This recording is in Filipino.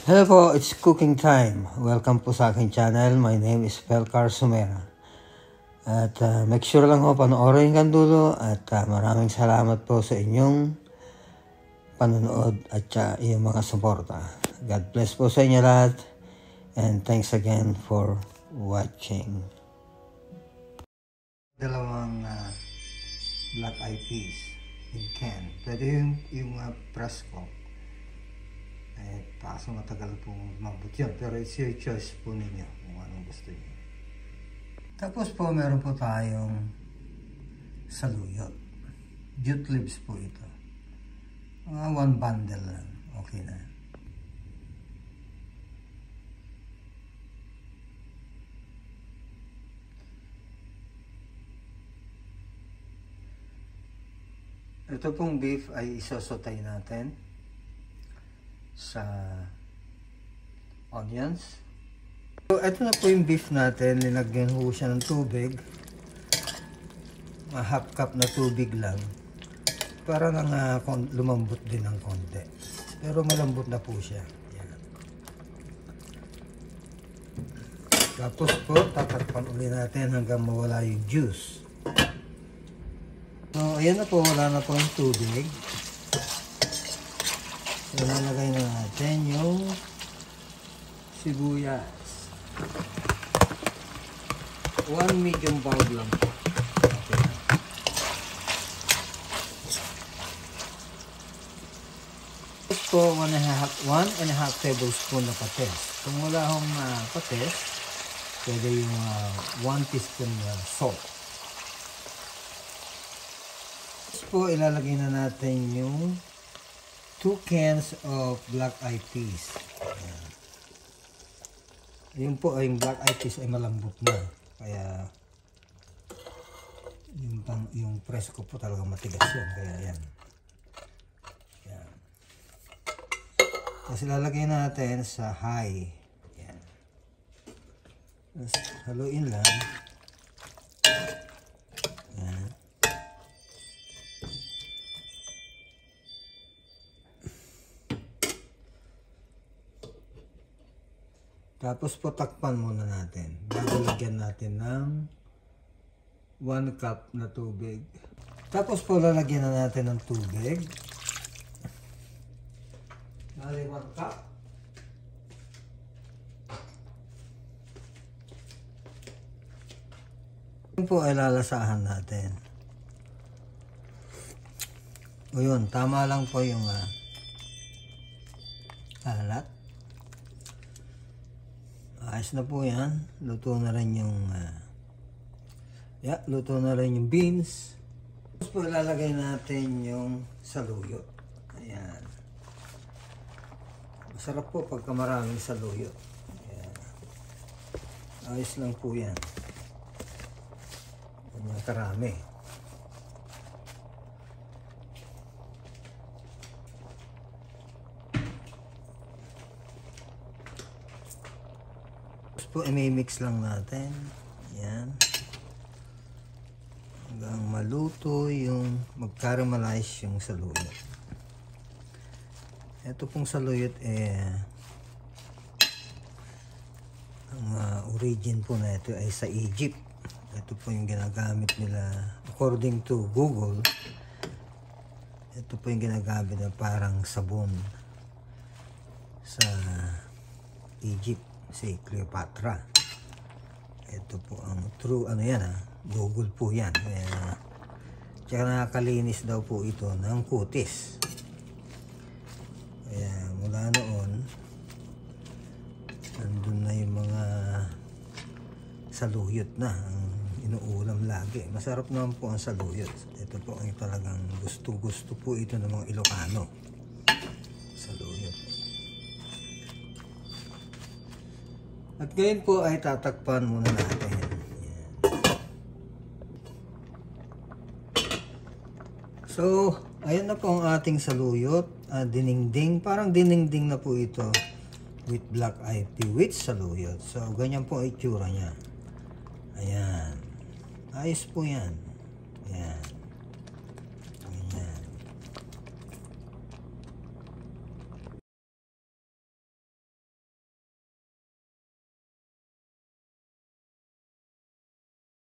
Hello po, it's cooking time. Welcome po sa aking channel. My name is Felcar Sumera. At make sure lang po panoorin hanggang dulo at maraming salamat po sa inyong panonood at iyong mga suporta. God bless po sa inyo lahat and thanks again for watching. Dalawang black eyed peas in can. Pwede yung press ko. Kaso matagal pong mabot yun. Pero it's your choice po ninyo kung anong gusto niyo. Tapos po meron po tayong saluyot. Jute leaves po ito. Mga 1 bundle lang. Okay na. Ito pong beef ay isosotay natin sa onions. So, ito na po yung beef natin. Nilagyan po siya ng tubig. Half cup na tubig lang. Para nang lumambot din ng konti. Pero malambot na po siya. Yan. Tapos po, tatakpan ulit natin hanggang mawala yung juice. So, ayan na po. Wala na po yung tubig. So, nalagay na natin yung sibuyas. 1 medium bulb lang po. Okay. Tapos po, 1 and a half tablespoon na patis. Kung wala akong patis, pwede yung 1 teaspoon salt. Tapos po, ilalagay na natin yung 2 cans of black eyed peas. Ayan. Yun po, yung black eyed peas ay malambot na. Kaya, yung press ko po talaga matigas yun. Kaya yan. Ayan. Tapos ilalagay natin sa high. Ayan. Tapos haluin lang. Ayan. Tapos po takpan muna natin. Bago lagyan natin ng 1 cup na tubig. Tapos po lalagyan na natin ng tubig. Bali 1 cup. Ito po ay lalasahan natin. O yun, tama lang po yung alat. Ayos na po yan. Luto na rin yung luto na rin yung beans. Tapos po ilalagay natin yung saluyot. Ayan. Masarap po pagka maraming saluyot. Ayan. Ayos lang po yan. Mga karami. Po, i-mix lang natin. Yan. Hanggang maluto yung mag-caramelize yung saluyot. Ito pong saluyot ang origin po na ito ay sa Egypt. Ito po yung ginagamit nila according to Google. Ito po yung ginagamit na parang sabon sa Egypt. Si Cleopatra. Ito po ang true Google po yan. Tsaka nakakalinis daw po ito ng kutis. Kaya mula noon nandun na yung mga saluyot na ang inuulam lagi. Masarap naman po ang saluyot. Ito po ang talagang gusto po ito ng mga Ilocano. Saluyot. At ngayon po ay tatakpan muna natin. Yan. So, ayan na po ang ating saluyot. Dinengdeng. Parang dinengdeng na po ito with black eyed pea with saluyot. So, ganyan po ang itsura niya. Ayan. Ayos po yan.